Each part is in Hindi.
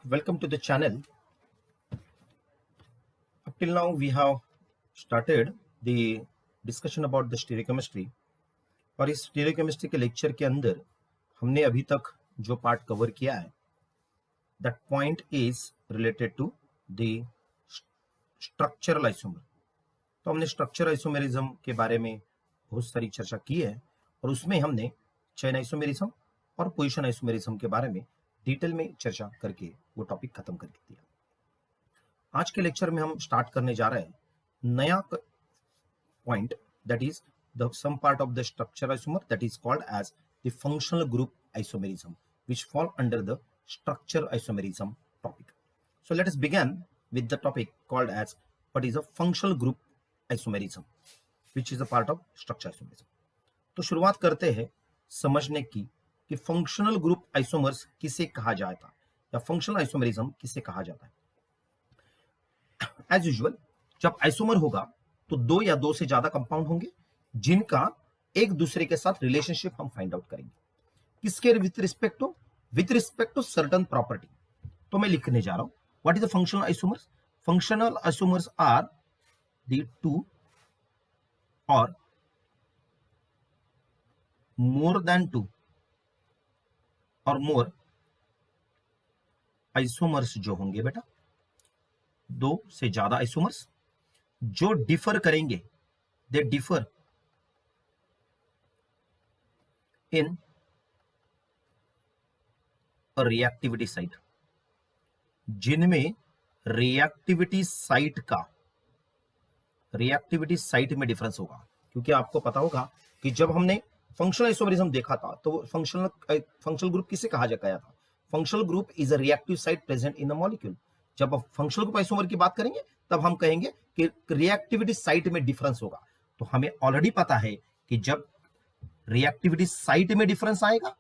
Welcome to the channel. Up till now, we have started the discussion about the stereochemistry. और इस stereochemistry के लेक्चर के अंदर हमने अभी तक जो पार्ट कवर किया है, that point is related to the structural isomer. तो हमने स्ट्रक्चरल आइसोमेरिज्म के बारे में बहुत सारी चर्चा की है और उसमें हमने चेन आइसोमेरिज्म और पोजीशन आइसोमेरिज्म के बारे में डिटेल में चर्चा करके वो टॉपिक खत्म करके दिया। आज के लेक्चर में हम स्टार्ट करने जा रहे हैं नया point, that is the some part of the structural isomer that is called as the functional group isomerism which fall under the structural isomerism topic. So let us begin with the topic called as what is a functional group isomerism which is a part of structural isomerism. तो शुरुआत करते हैं समझने की कि फंक्शनल ग्रुप आइसोमर्स किसे कहा जाता या फंक्शनल आइसोमेरिज्म किसे कहा जाता है। एज यूजुअल जब आइसोमर होगा तो दो या दो से ज्यादा कंपाउंड होंगे जिनका एक दूसरे के साथ रिलेशनशिप हम फाइंड आउट करेंगे। किसके with respect to certain property. तो मैं लिखने जा रहा हूं what is the functional isomers. Functional isomers are the two or more then to or more isomers जो होंगे बेटा, दो से ज्यादा आइसोमर्स जो डिफर करेंगे, they differ in reactivity site, जिनमें रिएक्टिविटी साइट में डिफरेंस होगा। क्योंकि आपको पता होगा कि जब हमने फंक्शनल आइसोमेरिज्म देखा था तो फंक्शनल ग्रुप किसे कहा गया था। Functional group is a reactive site present in the molecule. जब आप फंक्शनल ग्रुप आइसोमर की बात करेंगे तब हम कहेंगे कि रिएक्टिविटी साइट में डिफरेंस होगा। तो हमें ऑलरेडी पता है कि जब रिएक्टिविटी साइट में डिफरेंस आएगा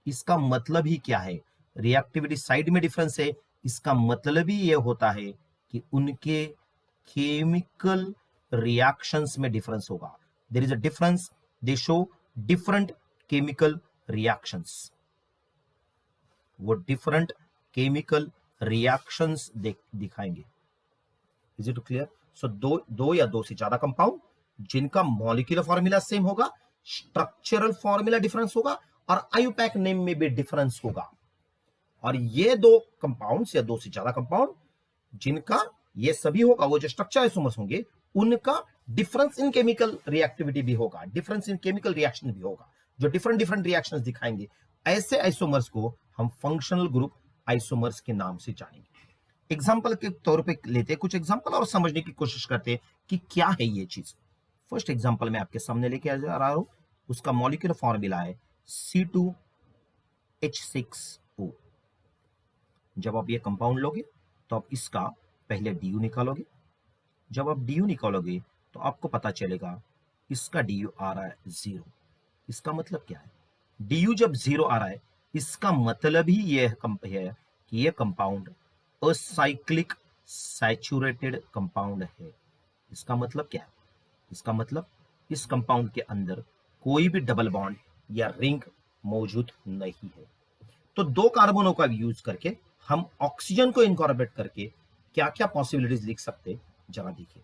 इसका मतलब ही क्या है। रिएक्टिविटी साइट में डिफरेंस है, इसका मतलब ही यह होता है कि उनके केमिकल रिएक्शंस में डिफरेंस होगा। There is a difference, they show different chemical reactions. वो डिफरेंट केमिकल रिएक्शंस दिखाएंगे। Is it clear? सो दो या दो से ज्यादा कंपाउंड जिनका मॉलिक्यूलर फॉर्मूला सेम होगा, स्ट्रक्चरल फॉर्मूला डिफरेंस होगा और आईयूपैक नेम में भी डिफरेंस होगा। और ये दो कंपाउंड्स या दो से ज्यादा कंपाउंड जिनका ये सभी होगा, वो जो स्ट्रक्चर आइसोमर्स होंगे उनका डिफरेंस इन केमिकल रिएक्टिविटी भी होगा, डिफरेंस इन केमिकल रिएक्शन भी होगा, जो डिफरेंट रिएक्शंस दिखाएंगे। ऐसे आइसोमर्स को हम फंक्शनल ग्रुप आइसोमर्स के नाम से जानेंगे। एग्जांपल के तौर पे लेते हैं कुछ एग्जांपल और समझने की कोशिश करते हैं कि क्या है ये चीज। फर्स्ट एग्जांपल मैं आपके सामने लेके आ रहा हूं, उसका मॉलिक्यूलर फॉर्मूला है C2H6O। जब आप ये कंपाउंड लोगे तो आप इसका पहले DU निकालोगे। जब आप DU निकालोगे तो आपको पता चलेगा इसका DU आ रहा है 0। इसका मतलब क्या है? DU जब 0 आ रहा है इसका मतलब ही यह है कि यह कंपाउंड असाइक्लिक सैचुरेटेड कंपाउंड है। इसका मतलब क्या है? इसका मतलब इस कंपाउंड के अंदर कोई भी डबल बॉन्ड या रिंग मौजूद नहीं है। तो दो कार्बनों का यूज करके हम ऑक्सीजन को इनकॉर्पोरेट करके क्या क्या पॉसिबिलिटीज लिख सकते, जरा देखिए।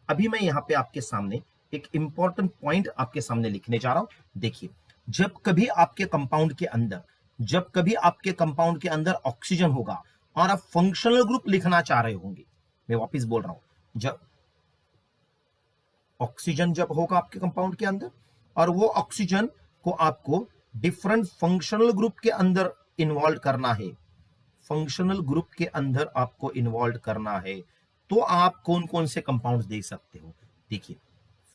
अभी मैं यहां पे आपके सामने एक इंपॉर्टेंट पॉइंट आपके सामने लिखने जा रहा हूं। देखिए, जब कभी आपके कंपाउंड के अंदर ऑक्सीजन होगा और आप फंक्शनल ग्रुप लिखना चाह रहे होंगे, मैं वापस बोल रहा हूं, जब ऑक्सीजन जब होगा आपके कंपाउंड के अंदर और वो ऑक्सीजन को आपको डिफरेंट फंक्शनल ग्रुप के अंदर इन्वॉल्व करना है, फंक्शनल ग्रुप के अंदर आपको इन्वॉल्व करना है, तो आप कौन कौन से कंपाउंड्स देख सकते हो। देखिए,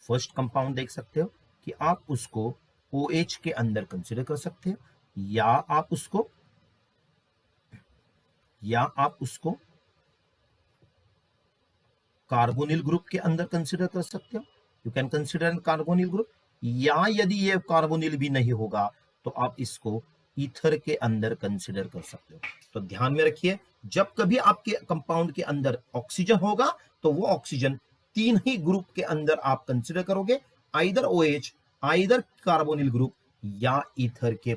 फर्स्ट कंपाउंड देख सकते हो कि आप उसको OH के अंदर कंसीडर कर सकते हो या आप उसको कार्बोनिल ग्रुप के अंदर कंसीडर कर सकते हो। You can consider carbonyl group, या यदि ये कार्बोनिल भी नहीं होगा तो आप इसको ईथर के अंदर कंसीडर कर सकते हो। तो ध्यान में रखिए, जब कभी आपके कंपाउंड के अंदर ऑक्सीजन होगा तो वो ऑक्सीजन तीन ही ग्रुप के अंदर आप कंसीडर करोगे, either OH, either carbonyl group या ईथर के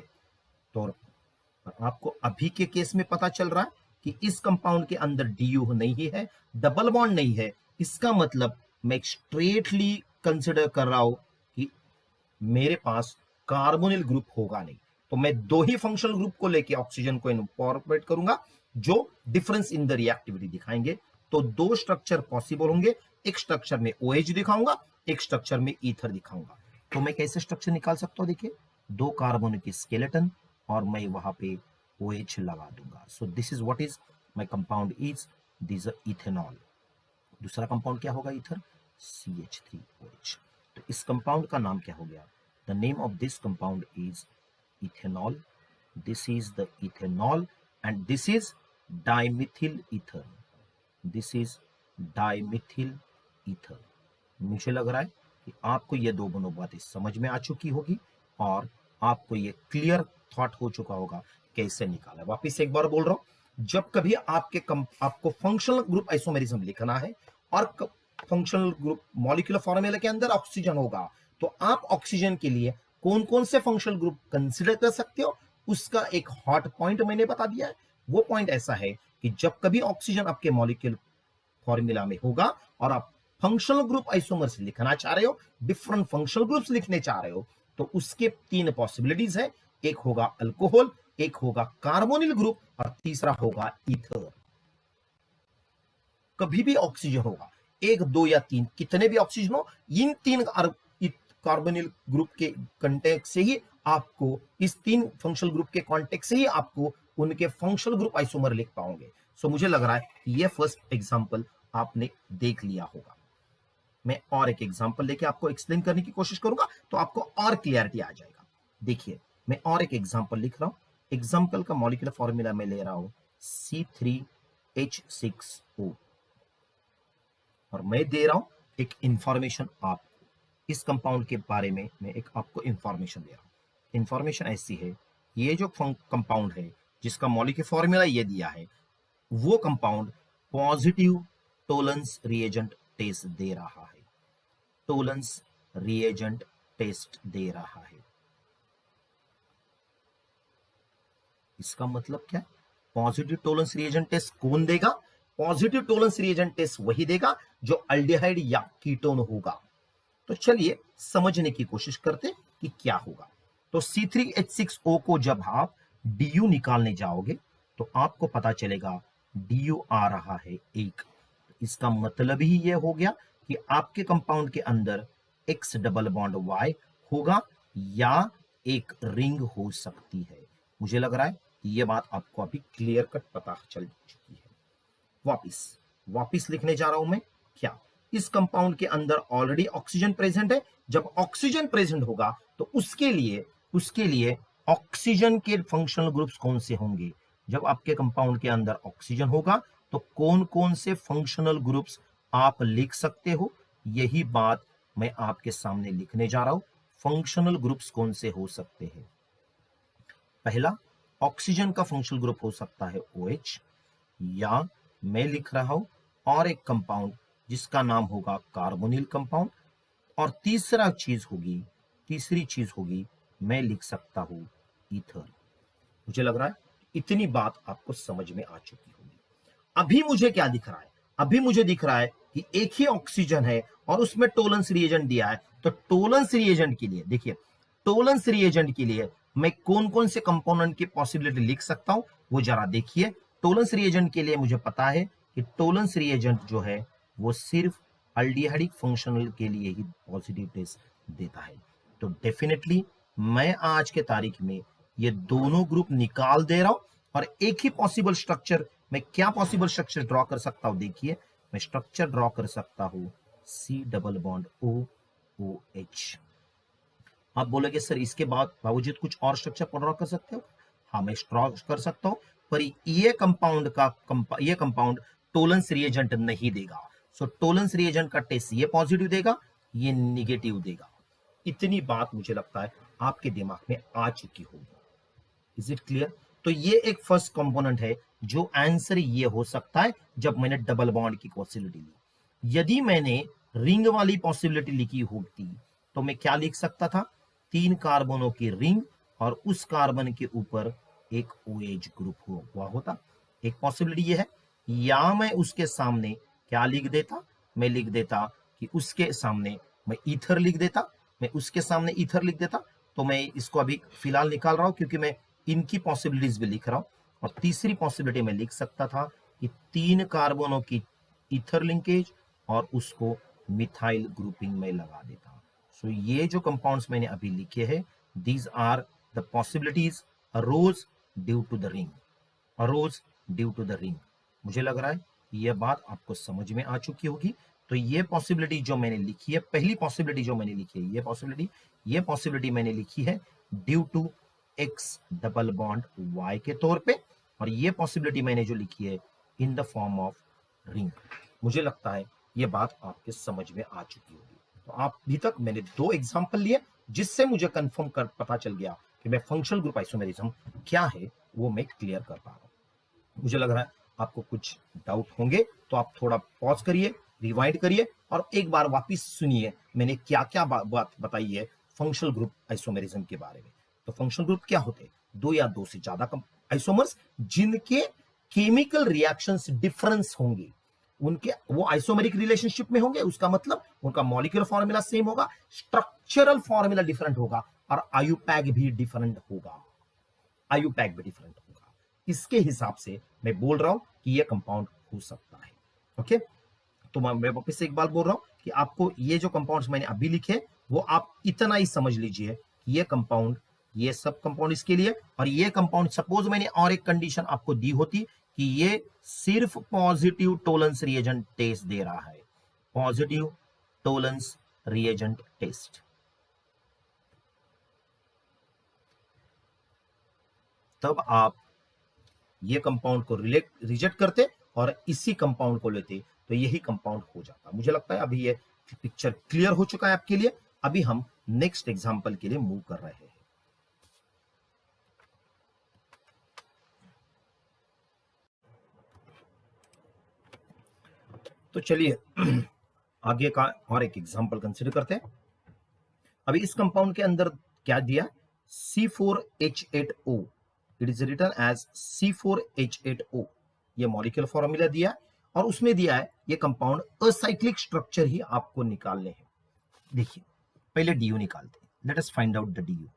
तौर पर। आपको अभी के केस में पता चल रहा है कि इस कंपाउंड के अंदर DU नहीं है, डबल बॉन्ड नहीं है, इसका मतलब मैं स्ट्रेटली कंसिडर कर रहा हूं कि मेरे पास कार्बोनिल ग्रुप होगा नहीं। तो मैं दो ही फंक्शनल ग्रुप को लेके ऑक्सीजन को इनकॉर्पोरेट करूंगा जो डिफरेंस इन द रिएक्टिविटी दिखाएंगे। तो दो स्ट्रक्चर पॉसिबल होंगे, एक स्ट्रक्चर में OH दिखाऊंगा, एक स्ट्रक्चर में ईथर दिखाऊंगा। तो मैं कैसे स्ट्रक्चर निकाल सकता हूं, देखिए दो कार्बन के स्केलेटन और मैं वहां पे OH लगा दूंगा। So this is what is my compound is this ethanol. दूसरा कंपाउंड क्या होगा, ईथर, CH3OH। तो इस कंपाउंड का नाम क्या हो गया, the name of this compound is ethanol. This is the ethanol and this is dimethyl ether. This is dimethyl ether. मुझे लग रहा है कि आपको ये दोनों बातें समझ में आ चुकी होगी और आपको ये क्लियर थॉट हो चुका होगा कैसे निकाला। वापिस एक बार बोल रहा हूं, जब कभी आपको फंक्शनल ग्रुप आइसोमेरिज्म लिखना है और फंक्शनल ग्रुप मॉलिक्यूलर फॉर्मूला के अंदर ऑक्सीजन होगा, तो आप ऑक्सीजन के लिए कौन कौन से फंक्शनल ग्रुप कंसिडर कर सकते हो, उसका एक हॉट पॉइंट मैंने बता दिया है। वो पॉइंट ऐसा है कि जब कभी ऑक्सीजन आपके मॉलिक्यूल फॉर्मूला में होगा और आप फंक्शनल ग्रुप आइसोमर्स लिखना चाह रहे हो, डिफरेंट फंक्शनल ग्रुप्स लिखने चाह रहे हो, तो उसके तीन पॉसिबिलिटीज है। एक होगा अल्कोहल, एक होगा कार्बोनिल ग्रुप और तीसरा होगा ईथर। कभी भी ऑक्सीजन होगा, एक, दो या तीन, कितने भी ऑक्सीजन हो, इन तीन कार्बोनिल ग्रुप के कंटेक्ट से ही आपको, इस तीन फंक्शनल ग्रुप के कॉन्टेक्ट से ही आपको उनके फंक्शनल ग्रुप आइसोमर लिख पाओगे। सो मुझे लग रहा है कि ये फर्स्ट एग्जांपल आपने देख लिया होगा। मैं और एक एग्जांपल लेके आपको एक्सप्लेन करने की कोशिश करूंगा तो आपको और क्लियरिटी आ जाएगा। देखिए मैं और एक एग्जांपल लिख रहा हूं। एग्जांपल का मॉलिक्यूलर फॉर्मूला मैं ले रहा हूं C3H6O और मैं दे रहा हूं एक इंफॉर्मेशन आपको। इस कंपाउंड के बारे में मैं एक आपको इंफॉर्मेशन दे रहा हूं। इंफॉर्मेशन ऐसी है, ये जो कंपाउंड है जिसका मॉलिक्यूलर फॉर्मूला ये दिया है, वो compound positive Tollens reagent test दे रहा है। टोलेंस रिएजेंट टेस्ट दे रहा है। इसका मतलब क्या है, पॉजिटिव टोलेंस रिएजेंट टेस्ट कौन देगा, पॉजिटिव टोलेंस रिएजेंट टेस्ट वही देगा जो अल्डिहाइड या कीटोन होगा। तो चलिए समझने की कोशिश करते कि क्या होगा। तो C3H6O को जब आप DU निकालने जाओगे तो आपको पता चलेगा DU आ रहा है 1। इसका मतलब ही यह हो गया कि आपके कंपाउंड के अंदर X डबल बॉन्ड Y होगा या एक रिंग हो सकती है। मुझे लग रहा है कि यह बात आपको अभी क्लियर कट पता चल चुकी है। वापिस लिखने जा रहा हूं मैं क्या, इस कंपाउंड के अंदर ऑलरेडी ऑक्सीजन प्रेजेंट है। जब ऑक्सीजन प्रेजेंट होगा तो उसके लिए ऑक्सीजन के फंक्शनल ग्रुप्स कौन से होंगे। जब आपके कंपाउंड के अंदर ऑक्सीजन होगा तो कौन कौन से फंक्शनल ग्रुप्स आप लिख सकते हो, यही बात मैं आपके सामने लिखने जा रहा हूं। फंक्शनल ग्रुप्स कौन से हो सकते हैं, पहला ऑक्सीजन का फंक्शनल ग्रुप हो सकता है OH, या मैं लिख रहा हूं और एक कंपाउंड जिसका नाम होगा कार्बोनिल कंपाउंड, और तीसरी चीज होगी मैं लिख सकता हूं ईथर। मुझे लग रहा है इतनी बात आपको समझ में आ चुकी होगी। अभी मुझे क्या दिख रहा है, अभी मुझे दिख रहा है कि एक ही ऑक्सीजन है और उसमें टोलेंस रिएजेंट दिया है। तो टोलेंस रिएजेंट के लिए देखिए, टोलेंस रिएजेंट के लिए मैं कौन कौन से कंपोनेंट की पॉसिबिलिटी लिख सकता हूं वो जरा देखिए। टोलेंस रिएजेंट के लिए मुझे पता है कि टोलेंस रिएजेंट जो है वो सिर्फ अल्डिहाइडिक फंक्शनल के लिए ही पॉजिटिव टेस्ट देता है। तो डेफिनेटली मैं आज के तारीख में ये दोनों ग्रुप निकाल दे रहा हूं और एक ही पॉसिबल स्ट्रक्चर, मैं क्या पॉसिबल स्ट्रक्चर ड्रॉ कर सकता हूं, देखिए मैं स्ट्रक्चर ड्रॉ कर सकता हूं C डबल बॉन्ड OH। आप बोलोगे सर इसके बावजूद कुछ और स्ट्रक्चर ड्रॉ कर सकते हो, हाँ मैं ड्रॉ कर सकता हूं, पर ये कंपाउंड टोलेंस रिएजेंट नहीं देगा। सो टोलेंस रिएजेंट का टेस्ट ये पॉजिटिव देगा, ये निगेटिव देगा। इतनी बात मुझे लगता है आपके दिमाग में आ चुकी होगी। Is it clear? तो ये एक फर्स्ट कंपोनेंट है जो आंसर ये हो सकता है जब मैंने डबल बॉन्ड की पॉसिबिलिटी ली। यदि मैंने रिंग वाली पॉसिबिलिटी लिखी होती तो मैं क्या लिख सकता था, 3 कार्बनों की रिंग और उस कार्बन के ऊपर एक OH ग्रुप हुआ होता। एक पॉसिबिलिटी ये है, या मैं उसके सामने क्या लिख देता, मैं लिख देता कि उसके सामने मैं ईथर लिख देता, मैं उसके सामने ईथर लिख देता। तो मैं इसको अभी फिलहाल निकाल रहा हूं क्योंकि मैं इनकी पॉसिबिलिटीज भी लिख रहा हूं। और तीसरी पॉसिबिलिटी में लिख सकता था कि 3 कार्बनों की ईथर लिंकेज और उसको मिथाइल ग्रुपिंग में लगा देता। सो ये जो कंपाउंड्स मैंने अभी लिखे हैं, these are the possibilities arose due to the ring, arose due to the ring. मुझे लग रहा है यह बात आपको समझ में आ चुकी होगी। तो ये पॉसिबिलिटी जो मैंने लिखी है, पहली पॉसिबिलिटी जो मैंने लिखी है, ये पॉसिबिलिटी मैंने लिखी है due to x double bond y के तौर पे, और ये पॉसिबिलिटी मैंने जो लिखी है in the form of ring. मुझे लगता है ये बात आपके समझ में आ चुकी होगी। तो आप अभी तक मैंने 2 एग्जांपल लिए जिससे मुझे कंफर्म कर पता चल गया कि मैं फंक्शनल ग्रुप आइसोमेरिज्म क्या है वो मैं क्लियर कर पा रहा हूं। मुझे लग रहा है आपको कुछ डाउट होंगे, तो आप थोड़ा पॉज करिए, रिवाइंड करिए और एक बार वापस सुनिए मैंने क्या क्या बात बताई है फंक्शनल ग्रुप आइसोमेरिज्म के बारे में। तो फंक्शनल ग्रुप क्या होते हैं? 2 या 2 से ज्यादा आइसोमर्स जिनके केमिकल रिएक्शंस डिफरेंस होंगे, उनके वो आइसोमेरिक रिलेशनशिप में होंगे, उसका मतलब उनका मॉलिक्यूलर फॉर्मूला सेम होगा, स्ट्रक्चरल फॉर्मूला डिफरेंट होगा और आयुपैक भी डिफरेंट होगा, आयुपैक भी डिफरेंट होगा। इसके हिसाब से मैं बोल रहा हूं कि यह कंपाउंड हो सकता है। ओके, तो मैं वापस से एक बार बोल रहा हूं कि आपको ये जो कंपाउंड्स मैंने अभी लिखे वो आप इतना ही समझ लीजिए कि ये कंपाउंड, ये सब कंपाउंड इसके लिए, और ये कंपाउंड सपोज मैंने और एक कंडीशन आपको दी होती कि ये सिर्फ पॉजिटिव टोलेंस रिएजेंट टेस्ट दे रहा है, पॉजिटिव टोलेंस रिएजेंट टेस्ट, तब आप ये कंपाउंड को रिजेक्ट करते और इसी कंपाउंड को लेते, तो यही कंपाउंड हो जाता। मुझे लगता है अभी ये पिक्चर क्लियर हो चुका है आपके लिए। अभी हम नेक्स्ट एग्जांपल के लिए मूव कर रहे हैं। तो चलिए आगे का और एक एग्जांपल कंसीडर करते हैं। अभी इस कंपाउंड के अंदर क्या दिया? C4H8O, it is written as C4H8O, ये मॉलिक्यूलर फॉर्मूला दिया है और उसमें दिया है ये कंपाउंड असाइक्लिक स्ट्रक्चर ही आपको निकालने हैं। देखिए पहले डीयू निकालते हैं, let us find out the DU.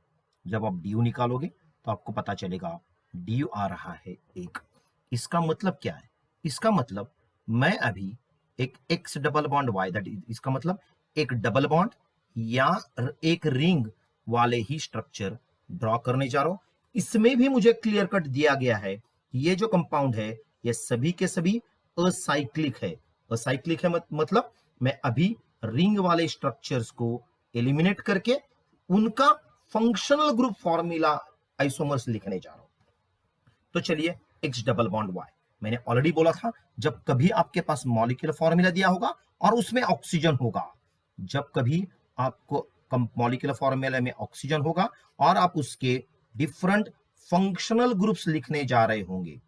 जब आप डीयू निकालोगे तो आपको पता चलेगा डीयू आ रहा है 1। इसका मतलब क्या है? इसका मतलब मैं अभी एक x double bond y, that इसका मतलब एक डबल बॉन्ड या एक रिंग वाले ही स्ट्रक्चर ड्रॉ करने जा रहा हूं। इसमें भी मुझे क्लियर कट दिया गया है कि ये जो कंपाउंड है ये सभी के सभी असाइक्लिक है। असाइक्लिक है मतलब मैं अभी रिंग वाले स्ट्रक्चर्स को एलिमिनेट करके उनका फंक्शनल ग्रुप फॉर्मूला आइसोमर्स लिखने जा रहा हूं। तो चलिए एक्स डबल बॉन्ड वाई, मैंने ऑलरेडी बोला था जब कभी आपके पास मॉलिक्यूलर फॉर्मूला दिया होगा और उसमें ऑक्सीजन होगा, जब कभी आपको मॉलिक्यूलर फॉर्मूला में ऑक्सीजन होगा और आप उसके डिफरेंट फंक्शनल ग्रुप्स लिखने जा रहे होंगे,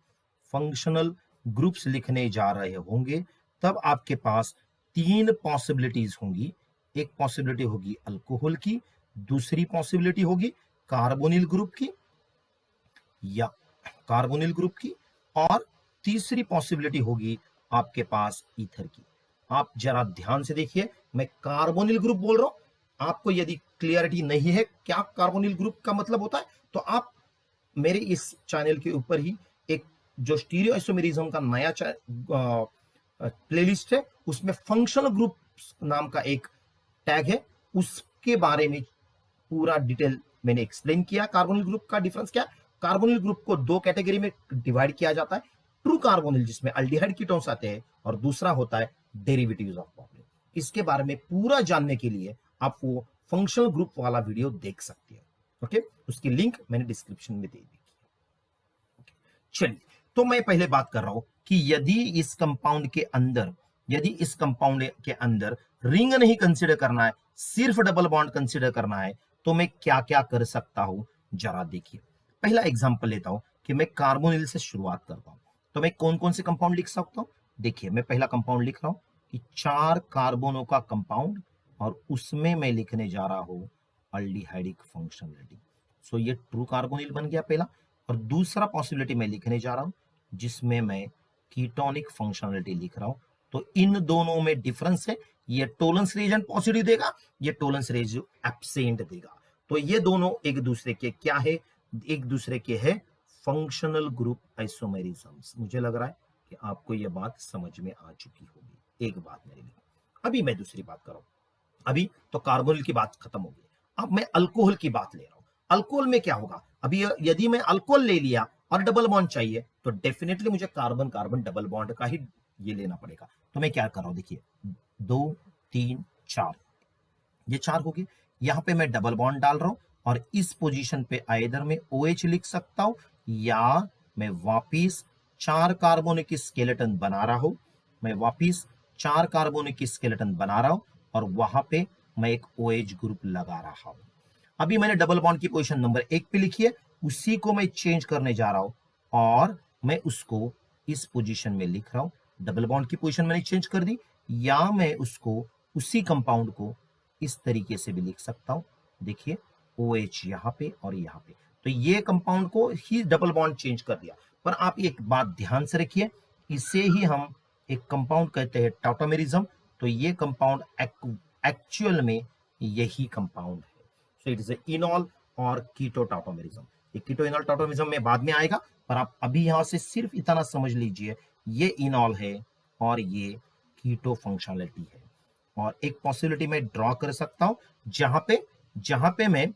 फंक्शनल ग्रुप्स लिखने जा रहे होंगे, तब आपके पास 3 पॉसिबिलिटीज होंगी। एक पॉसिबिलिटी होगी अल्कोहल की, दूसरी पॉसिबिलिटी होगी कार्बोनिल ग्रुप की या कार्बोनिल ग्रुप की, और तीसरी पॉसिबिलिटी होगी आपके पास ईथर की। आप जरा ध्यान से देखिए, मैं कार्बोनिल ग्रुप बोल रहा हूं। आपको यदि क्लियरिटी नहीं है क्या कार्बोनिल ग्रुप का मतलब होता है, तो आप मेरे इस चैनल के ऊपर ही एक जो स्टीरियो आइसोमेरिज्म का नया प्लेलिस्ट है, उसमें फंक्शनल ग्रुप नाम का एक टैग है, उसके बारे में पूरा डिटेल मैंने एक्सप्लेन किया। कार्बोनिल ग्रुप का डिफरेंस क्या है? कार्बोनिल ग्रुप को 2 कैटेगरी में डिवाइड किया जाता है, ट्रू कार्बोनिल जिसमें अल्डिहाइड कीटोन्स आते हैं और दूसरा होता है डेरिवेटिव्स ऑफ कार्बोनिल। इसके बारे में पूरा जानने के लिए आप वो फंक्शनल ग्रुप वाला वीडियो देख सकते हैं। ओके, उसकी लिंक मैंने डिस्क्रिप्शन में दे दी। चलिए, तो मैं पहले बात कर रहा हूं कि यदि इस कंपाउंड के अंदर रिंग नहीं कंसीडर करना है, सिर्फ डबल बॉन्ड कंसीडर करना है, तो मैं क्या क्या कर सकता हूं जरा देखिए। पहला एग्जांपल लेता हूं कि मैं कार्बोनिल से शुरुआत करता हूं, तो मैं कौन कौन से कंपाउंड लिख सकता हूं। देखिए मैं पहला कंपाउंड लिख रहा हूं कि 4 कार्बोनों का कंपाउंड और उसमें मैं लिखने जा रहा हूं अल्डिहाइडिक फंक्शनलिटी। सो ये ट्रू कार्बोनिल बन गया पहला। और दूसरा पॉसिबिलिटी मैं लिखने जा रहा हूं जिसमें मैं कीटोनिक फंक्शनलिटी लिख रहा हूं। तो इन दोनों में डिफरेंस है, ये टोलेंस रीजन पॉजिटिव देगा, ये टोलेंस रीजन एब्सेंट देगा। तो ये दोनों एक दूसरे के क्या है, एक दूसरे के है फंक्शनल ग्रुप आइसोमेरिज्म्स। मुझे लग रहा है कि आपको यह बात समझ में आ चुकी होगी। एक बात मेरे लिए, अभी मैं दूसरी बात कर रहा हूं। अभी तो कार्बोनिल की बात खत्म हो गई, अब मैं अल्कोहल की बात ले रहा हूं। अल्कोहल में क्या होगा, अभी यदि मैं अल्कोहल ले लिया और डबल बॉन्ड चाहिए तो डेफिनेटली मुझे कार्बन कार्बन डबल बॉन्ड का ही ये लेना पड़ेगा। तो मैं क्या कर रहा हूं, देखिए 2 3 4, ये 4 हो गए। यहां पे मैं डबल बॉन्ड डाल रहा हूं और इस पोजीशन पे आइदर मैं OH लिख सकता हूं या मैं वापिस 4 कार्बोनिक स्केलेटन बना रहा हूं, मैं वापिस 4 कार्बोनिक स्केलेटन बना रहा हूं और वहां पे मैं एक OH ग्रुप लगा रहा हूं। अभी मैंने डबल बॉन्ड की पोजीशन नंबर 1 पे लिखी है, उसी को मैं चेंज करने जा रहा हूं और मैं उसको इस पोजीशन में लिख रहा हूं। डबल बॉन्ड की पोजीशन मैंने चेंज कर दी, या मैं उसको उसी कंपाउंड को इस तरीके से भी लिख सकता हूं। देखिए OH यहां पे और यहां पे, तो ये कंपाउंड को ही डबल बॉन्ड चेंज कर दिया। पर आप एक बात ध्यान से रखिए, इसे ही हम एक कंपाउंड कहते हैं टॉटोमेरिज्म। तो ये कंपाउंड एक्चुअल में यही कंपाउंड है। सो इट इज इनॉल और कीटो टॉटोमेरिज्म। ये कीटो इनॉल टॉटोमेरिज्म में बाद में आएगा, पर आप अभी यहां से सिर्फ इतना समझ लीजिए, ये इनॉल है और ये कीटो फंक्शनलिटी है। और एक पॉसिबिलिटी मैं ड्रॉ कर सकता हूं जहां पे मैं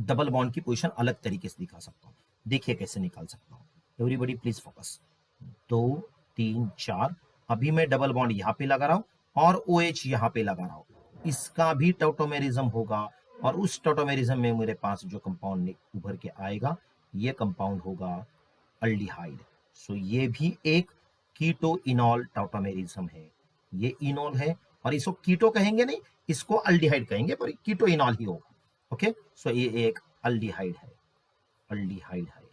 डबल बॉन्ड की पोजीशन अलग तरीके से दिखा सकता हूं। देखिए कैसे निकाल सकता हूं, एवरीबॉडी प्लीज फोकस। 2 3 4, अभी मैं डबल बॉन्ड यहां पे लगा रहा हूं और OH यहां पे लगा रहा हूं। इसका भी टॉटोमेरिज्म होगा और उस टॉटोमेरिज्म में मेरे पास जो कंपाउंड उभर के आएगा, ये कंपाउंड होगा अल्डिहाइड। सो ये भी एक कीटो इनॉल टॉटोमेरिज्म है। ये इनॉल है और इसको कीटो कहेंगे नहीं, इसको अल्डिहाइड कहेंगे, पर कीटो इनॉल ही होगा। ओके, सो ये एक अल्डिहाइड है, अल्डिहाइड है।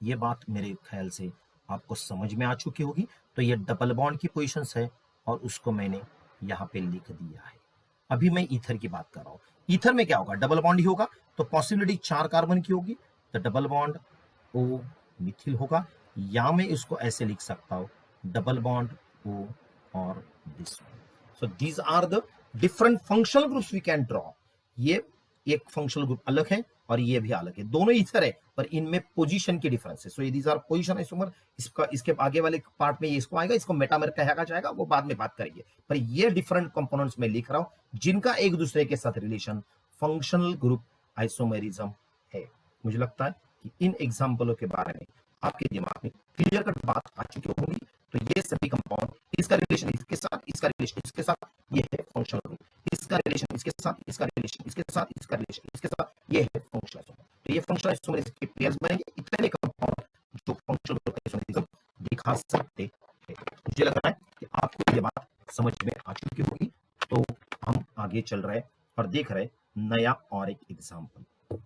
ये बात मेरे ख्याल से आपको समझ में आ चुकी होगी। तो ये डबल बॉन्ड की पोजीशंस है और उसको मैंने यहाँ पे लिख दिया है। अभी मैं ईथर की बात कर रहा हूँ। ईथर में क्या होगा, डबल बॉन्ड ही होगा, तो पॉसिबिलिटी 4 कार्बन की होगी, तो डबल बॉन्ड O मिथिल होगा, या मैं इसको ऐसे लिख सकता हूँ डबल बॉन्ड O और this one. So these are the different functional groups we can draw. ये एक फंक्शनल ग्रुप अलग है और ये भी अलग है, दोनों ईथर है पर इनमें पोजीशन की डिफरेंस है। So these are position isomer. इसका इसके आगे वाले पार्ट में ये इसको आएगा, इसको मेटामर कहा जाएगा, वो बाद में बात करेंगे। पर ये डिफरेंट कंपोनेंट्स में लिख रहा हूं जिनका एक दूसरे के साथ रिलेशन फंक्शनल ग्रुप आइसोमेरिज्म है। मुझे लगता है कि इन एग्जाम्पलों के बारे में आपके दिमाग में क्लियर कट बात आ चुकी होगी। तो ये सभी कंपाउंड, इसका रिलेशन इसके साथ, इसका रिलेशन इसके साथ, ये है फंक्शनल ग्रुप। इसका रिलेशन इसके साथ, इसका रिलेशन इसके साथ, इसका रिलेशन इसके साथ, ये है फंक्शनल आइसोमर। तो ये फंक्शनल आइसोमर के पेयर्स बनेंगे, इतने कंपाउंड जो फंक्शनल ग्रुप आइसोमरिज्म दिखा सकते हैं। मुझे लग रहा है कि आपको ये बात समझ में आ चुकी होगी। तो हम आगे चल रहे हैं और देख रहे नया और एक एग्जांपल,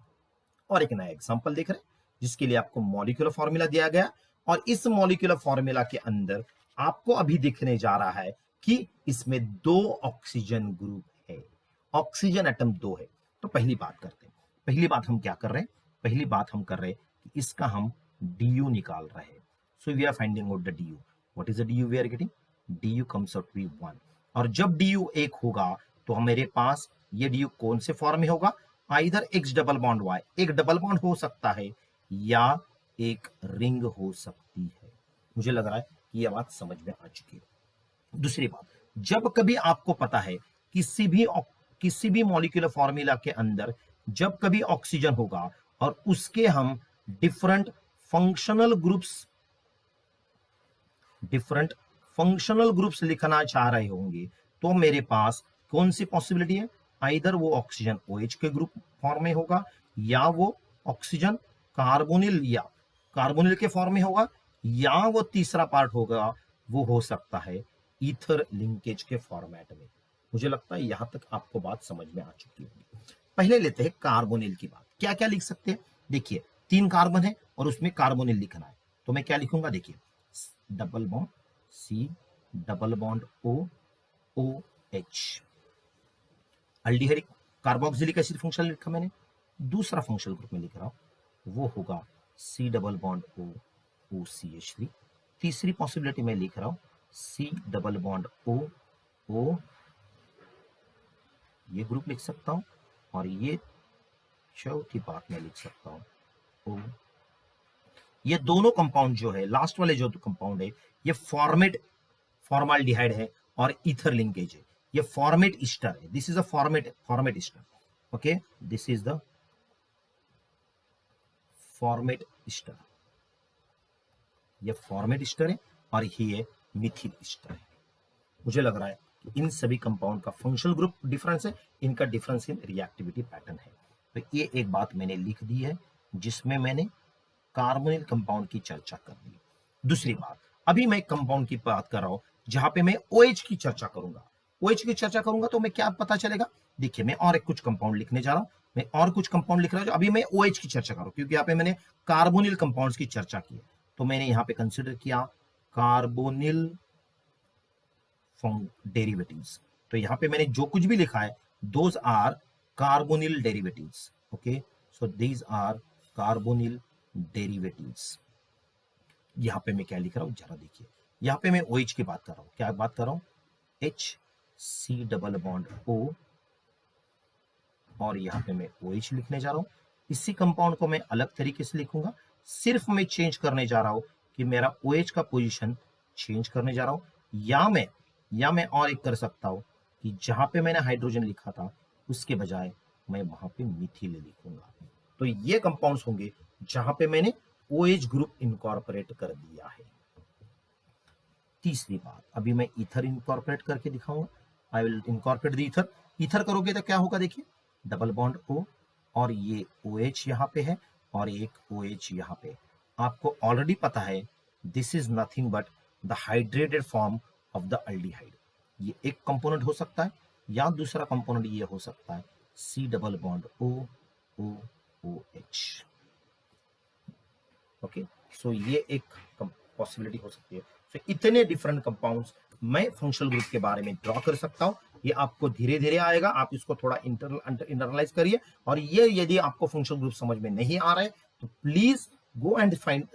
और एक नया एग्जांपल देख रहे हैं जिसके लिए आपको मॉलिक्यूलर फॉर्मूला दिया गया और इस मॉलिक्यूलर फॉर्मूला के अंदर आपको अभी दिखने जा रहा है कि इसमें 2 ऑक्सीजन ग्रुप है, ऑक्सीजन एटम 2 है। तो पहली बात करते हैं, पहली बात हम क्या कर रहे हैं, पहली बात हम कर रहे हैं कि इसका हम DU निकाल रहे हैं। So we are finding out the DU। What is the DU we are getting, DU comes out to be 1। और जब DU 1 होगा तो मेरे पास ये DU कौन से फॉर्म में होगा, either X double bond Y, एक डबल बॉन्ड हो सकता है या एक रिंग हो सकती है। मुझे लग रहा है कि यह बात समझ में आ चुकी है। दूसरी बात, जब कभी आपको पता है किसी भी मॉलिक्यूलर फॉर्मूला के अंदर जब कभी ऑक्सीजन होगा और उसके हम different functional groups different functional groups लिखना चाह रहे होंगे, तो मेरे पास कौन सी पॉसिबिलिटी है, आइदर वो ऑक्सीजन OH के ग्रुप फॉर्म में होगा या वो ऑक्सीजन कार्बोनिल के फॉर्म में होगा, या वो तीसरा पार्ट होगा वो हो सकता है ईथर लिंकेज के फॉर्मेट में। मुझे लगता है यहां तक आपको बात समझ में आ चुकी होगी। पहले लेते हैं कार्बोनिल की बात। क्या क्या लिख सकते हैं, देखिए 3 कार्बन है और उसमें कार्बोनिल लिखना है, तो मैं क्या लिखूंगा, देखिए double bond C double bond O OH। Aldehyde carboxylic acid functional लिखा मैंने, दूसरा फंक्शनल ग्रुप में लिख रहा हूं वो होगा C double bond O OCH3। तीसरी पॉसिबिलिटी मैं लिख रहा हूं C डबल बॉन्ड O, ये ग्रुप लिख सकता हूं, और ये चौथी बात मैं लिख सकता हूं O। ये दोनों कंपाउंड जो है, लास्ट वाले जो कंपाउंड है, ये फॉर्माल्डिहाइड है और ईथर लिंकेज है। ये फॉर्मेट ईस्टर है। This is a format Easter. Okay, this is the format Easter. ये फॉर्मेट ईस्टर है और ये मिथिल ईस्टर है। मुझे लग रहा है कि इन सभी कंपाउंड का फंक्शनल ग्रुप डिफरेंस है, इनका डिफरेंस इन रिएक्टिविटी पैटर्न है। तो ये एक बात मैंने लिख दी है जिसमें मैंने कार्बोनिल कंपाउंड की चर्चा कर दी। दूसरी बात, अभी मैं कंपाउंड की बात कर रहा हूं जहां पे मैं OH की चर्चा करूंगा। OH की चर्चा करूंगा तो मैं क्या पता चलेगा, देखिए मैं और एक कुछ कंपाउंड लिखने जा रहा हूं। मैं और कुछ कंपाउंड लिख रहा हूं, अभी मैं OH की चर्चा करूं क्योंकि यहाँ पे मैंने कार्बोनिल कंपाउंड्स की चर्चा की है। तो मैंने यहाँ पे कंसिडर किया कार्बोनिल डेरिवेटिव्स। तो यहाँ पे मैंने जो कुछ भी लिखा है those are carbonyl derivatives. Okay, so these are carbonyl derivatives. यहां पे मैं क्या लिख रहा हूं जरा देखिए, यहां पे मैं OH की बात कर रहा हूं। क्या बात कर रहा हूं, HC डबल बॉन्ड O, और यहां पे मैं OH लिखने जा रहा हूं। इसी कंपाउंड को मैं अलग तरीके से लिखूंगा, सिर्फ मैं चेंज करने जा रहा हूं कि मेरा OH का पोजीशन चेंज करने जा रहा हूं, या मैं और एक कर सकता हूं कि जहां पे मैंने हाइड्रोजन लिखा था उसके बजाय मैं वहां पे मिथिल लिखूंगा। तो ये कंपाउंड्स होंगे जहां पे मैंने OH ग्रुप इनकॉर्पोरेट कर दिया है। तीसरी बात, अभी मैं ईथर इनकॉर्पोरेट करके दिखाऊंगा। I will incorporate the ether. Ether करोगे तो क्या होगा, देखिए डबल बॉन्ड O, और ये OH यहाँ पे है और एक OH यहाँ पे। आपको ऑलरेडी पता है this is nothing but the hydrated form of the aldehyde. ये एक कंपोनेंट हो सकता है या दूसरा कंपोनेंट ये हो सकता है C double bond OOH। Okay, so ये एक पॉसिबिलिटी हो सकती है। सो इतने डिफरेंट कंपाउंड्स मैं फंक्शनल ग्रुप के बारे में ड्रॉ कर सकता हूं। ये आपको धीरे धीरे आएगा, आप इसको थोड़ा इंटरनलाइज करिए। और ये यदि आपको फंक्शनल ग्रुप समझ में नहीं आ रहा है तो please go and find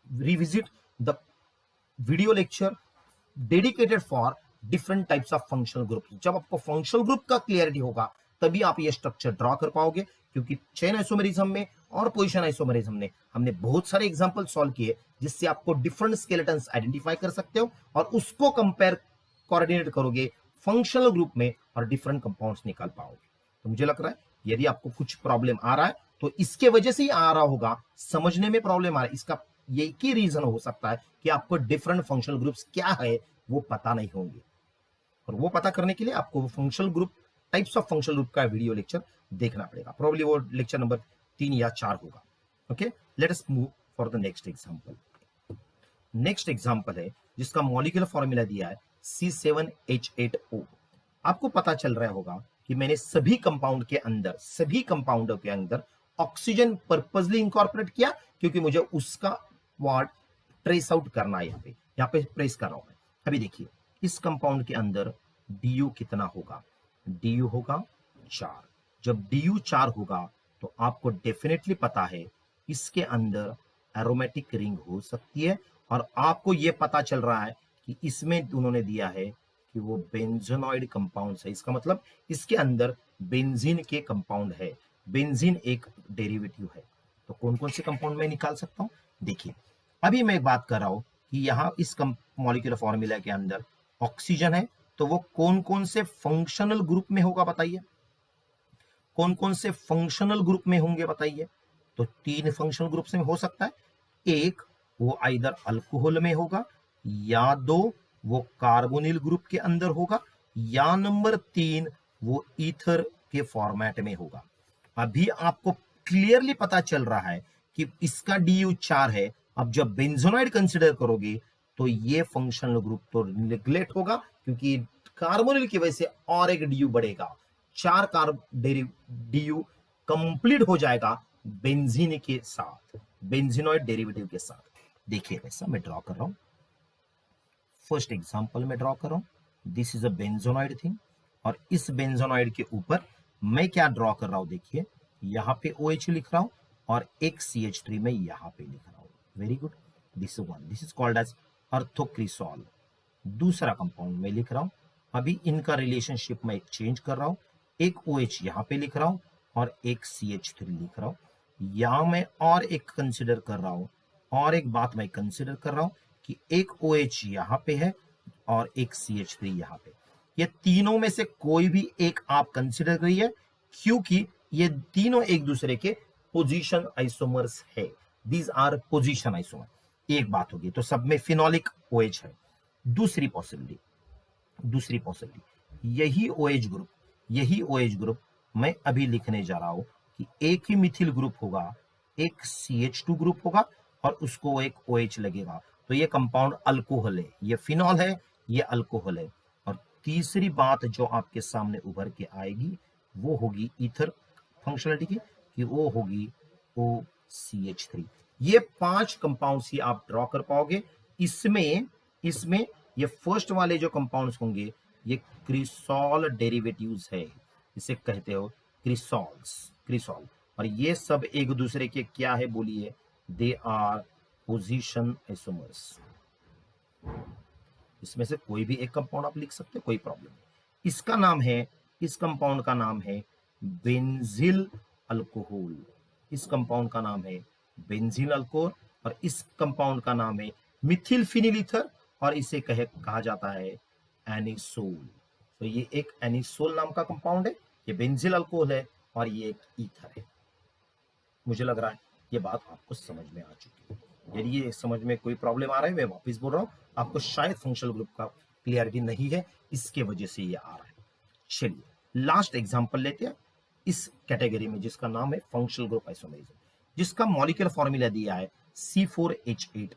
revisit the video lecture dedicated for different types of functional group. जब आपको फंक्शनल ग्रुप का क्लियरिटी होगा तभी आप ये स्ट्रक्चर ड्रॉ कर पाओगे, क्योंकि चेन आइसोमेरिज्म में और पोजीशन आइसोमेरिज्म में हमने बहुत सारे एग्जांपल सॉल्व किए जिससे आपको डिफरेंट स्केलेटन्स आइडेंटिफाई कर सकते हो और उसको कंपेयर कोऑर्डिनेट करोगे फंक्शनल ग्रुप में और डिफरेंट कंपाउंड्स निकाल पाओगे। तो मुझे लग रहा है यदि आपको कुछ प्रॉब्लम आ रहा है तो इसके वजह से ही आ रहा होगा, समझने में प्रॉब्लम आ रहा है, इसका यही की रीजन हो सकता है कि आपको डिफरेंट फंक्शनल ग्रुप्स क्या है वो पता नहीं होंगे। और वो पता करने के लिए आपको functional group, types of functional group का वीडियो लेक्चर देखना पड़ेगा। प्रोबब्ली वो लेक्चर नंबर 3 या 4 होगा। Okay, let us move for the next example. Next example है जिसका मॉलिक्यूलर फॉर्मूला दिया है C7H8O। आपको पता चल रहा होगा कि मैंने सभी कंपाउंडों के अंदर ऑक्सीजन पर्पसली इंकॉर्पोरेट किया क्योंकि मुझे उसका वार्ड ट्रेस आउट करना है। यहाँ पे प्रेस कर रहा हूं मैं। अभी देखिए इस कंपाउंड के अंदर DU कितना होगा, DU होगा 4। जब DU 4 होगा तो आपको डेफिनेटली पता है इसके अंदर एरोमेटिक रिंग हो सकती है, और आपको यह पता चल रहा है कि इसमें उन्होंने दिया है कि वो बेंजोनॉइड कंपाउंड्स है। इसका मतलब इसके अंदर बेंजीन के कंपाउंड है, बेंजीन एक डेरिवेटिव है। तो कौन कौन से कंपाउंड में निकाल सकता हूं, देखिए अभी मैं बात कर रहा हूं कि यहां इस मॉलिक्यूलर फॉर्मूला के अंदर ऑक्सीजन है, तो वो कौन कौन से फंक्शनल ग्रुप में होगा बताइए, कौन कौन से फंक्शनल ग्रुप में होंगे बताइए। तो 3 फंक्शनल ग्रुप्स में हो सकता है, एक वो आइदर अल्कोहल में होगा, या 2 वो कार्बोनिल ग्रुप के अंदर होगा, या नंबर 3 वो ईथर के फॉर्मेट में होगा। अभी आपको क्लियरली पता चल रहा है कि इसका DU 4 है। अब जब बेंजोनाइड कंसिडर करोगे तो ये फंक्शनल ग्रुप तो निग्लेक्ट होगा क्योंकि कार्बोनिल की वजह से और एक DU बढ़ेगा, 4 DU कंप्लीट हो जाएगा बेंजीन के साथ, बेंजीनॉइड डेरिवेटिव के साथ। देखिए ऐसा मैं ड्रॉ कर रहा हूं, फर्स्ट एग्जांपल में ड्रॉ कर रहा हूं, this is a benzenoid thing, और इस बेंजोनॉइड के ऊपर मैं क्या ड्रॉ कर रहा हूं, देखिए यहां पे OH लिख रहा हूं और एक CH3 में यहां पे लिख रहा हूं। Very good. This is one, this is called as orthocresol. दूसरा कंपाउंड मैं लिख रहा हूं, अभी इनका रिलेशनशिप मैं चेंज कर रहा हूं, एक OH यहां पे लिख रहा हूं और एक CH3 लिख रहा हूं। यहां मैं और एक कंसिडर कर रहा हूं, और एक बात मैं कंसिडर कर रहा हूं कि एक OH यहां पे है और एक CH3 यहां पे। ये तीनों में से कोई भी एक आप कंसिडर करिए, क्योंकि ये तीनों एक दूसरे के पोजीशन आइसोमर्स है। These are position isomer. एक बात होगी, तो सब में फिनोलिक OH है। दूसरी पॉसिबिलिटी यही OH ग्रुप मैं अभी लिखने जा रहा हूं कि एक ही मिथिल ग्रुप होगा, एक CH2 ग्रुप होगा और उसको एक OH लगेगा, तो ये कंपाउंड अल्कोहल है, ये फिनॉल है, ये अल्कोहल है। और तीसरी बात जो आपके सामने उभर के आएगी वो होगी ईथर फंक्शनलिटी की, कि वो होगी OCH3। ये 5 कंपाउंड्स ही आप ड्रॉ कर पाओगे। इसमें ये फर्स्ट वाले जो कंपाउंड्स होंगे ये क्रिसॉल डेरिवेटिव्स है, इसे कहते हो क्रिसॉल। और ये सब एक दूसरे के क्या है बोलिए, दे आर पोजीशन आइसोमर्स। इसमें से कोई भी एक कंपाउंड आप लिख सकते हो, कोई प्रॉब्लम नहीं। इस कंपाउंड का नाम है बेंजील अल्कोहल। इस कंपाउंड का नाम है बेंजील अल्कोहल और इस कंपाउंड का नाम है मिथिल फिनिल ईथर, और इसे कहा जाता है एनिसोल। तो ये एक एनिसोल नाम का कंपाउंड है, ये बेंजील अल्कोहल है और ये एक ईथर है। मुझे लग रहा है ये बात आपको समझ में आ चुकी है। यदि ये समझ में कोई प्रॉब्लम आ रहा है, मैं वापस बोल रहा हूं, आपको शायद फंक्शनल ग्रुप का क्लियरिटी नहीं है, इसके वजह से ये आ रहा है। चलिए लास्ट एग्जांपल लेते हैं इस कैटेगरी में, जिसका नाम है फंक्शनल ग्रुप आइसोमेरिज्म, जिसका मॉलिक्यूलर फॉर्मूला दिया है C4H8।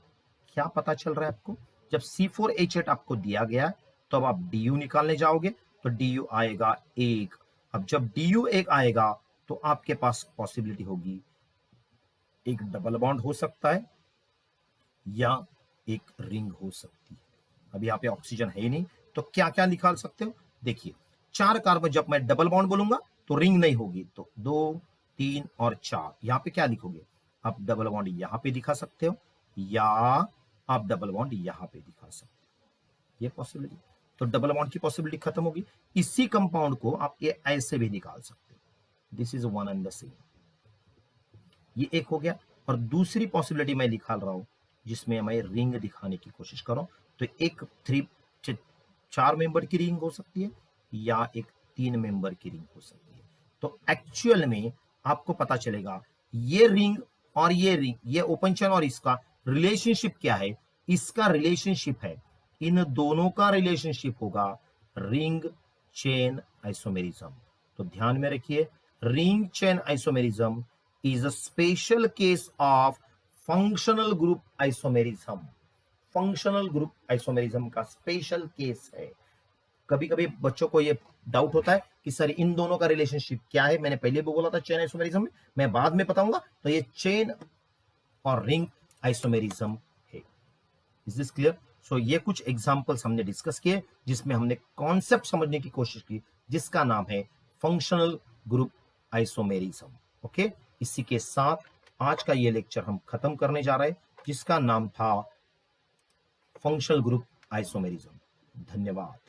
क्या पता चल रहा है आपको? जब C4H8 आपको दिया गया तो अब आप DU निकालने जाओगे तो DU आएगा 1। अब जब DU 1 आएगा तो आपके पास पॉसिबिलिटी होगी एक डबल बॉन्ड हो सकता है या एक रिंग हो सकती है। अब यहाँ पे ऑक्सीजन है ही नहीं, तो क्या क्या निकाल सकते हो? देखिए 4 कार्बन, जब मैं डबल बॉन्ड बोलूंगा तो रिंग नहीं होगी, तो 2, 3 और 4। यहाँ पे क्या लिखोगे? आप डबल बॉन्ड यहाँ पे दिखा सकते हो या आप डबल बॉन्ड यहाँ पे दिखा सकते हो, ये पॉसिबिलिटी। तो डबल बॉन्ड की पॉसिबिलिटी खत्म होगी। इसी कंपाउंड को आप ये ऐसे भी निकाल सकते हो, this is one and the same. ये एक हो गया। और दूसरी पॉसिबिलिटी मैं निकाल रहा हूं जिसमें मैं रिंग दिखाने की कोशिश कर रहा हूं, तो एक 4 मेंबर की रिंग हो सकती है या एक 3 मेंबर की रिंग हो सकती है। तो एक्चुअल में आपको पता चलेगा ये रिंग और ये रिंग, ये ओपन चेन और इसका रिलेशनशिप क्या है। इसका रिलेशनशिप है, इन दोनों का रिलेशनशिप होगा रिंग चेन आइसोमेरिज्म। तो ध्यान में रखिए, ring chain isomerism is a special case of functional group isomerism। Functional group isomerism का स्पेशल केस है। कभी कभी बच्चों को ये डाउट होता है कि सर इन दोनों का रिलेशनशिप क्या है। मैंने पहले भी बोला था चेन आइसोमेरिज्म में, मैं बाद में बताऊंगा। तो ये चेन और रिंग आइसोमेरिज्म है। Is this clear? सो ये कुछ एग्जांपल्स हमने डिस्कस किए जिसमें हमने कॉन्सेप्ट समझने की कोशिश की, जिसका नाम है फंक्शनल ग्रुप आइसोमेरिज्म। ओके, इसी के साथ आज का ये लेक्चर हम खत्म करने जा रहे हैं, जिसका नाम था फंक्शनल ग्रुप आइसोमेरिज्म। धन्यवाद।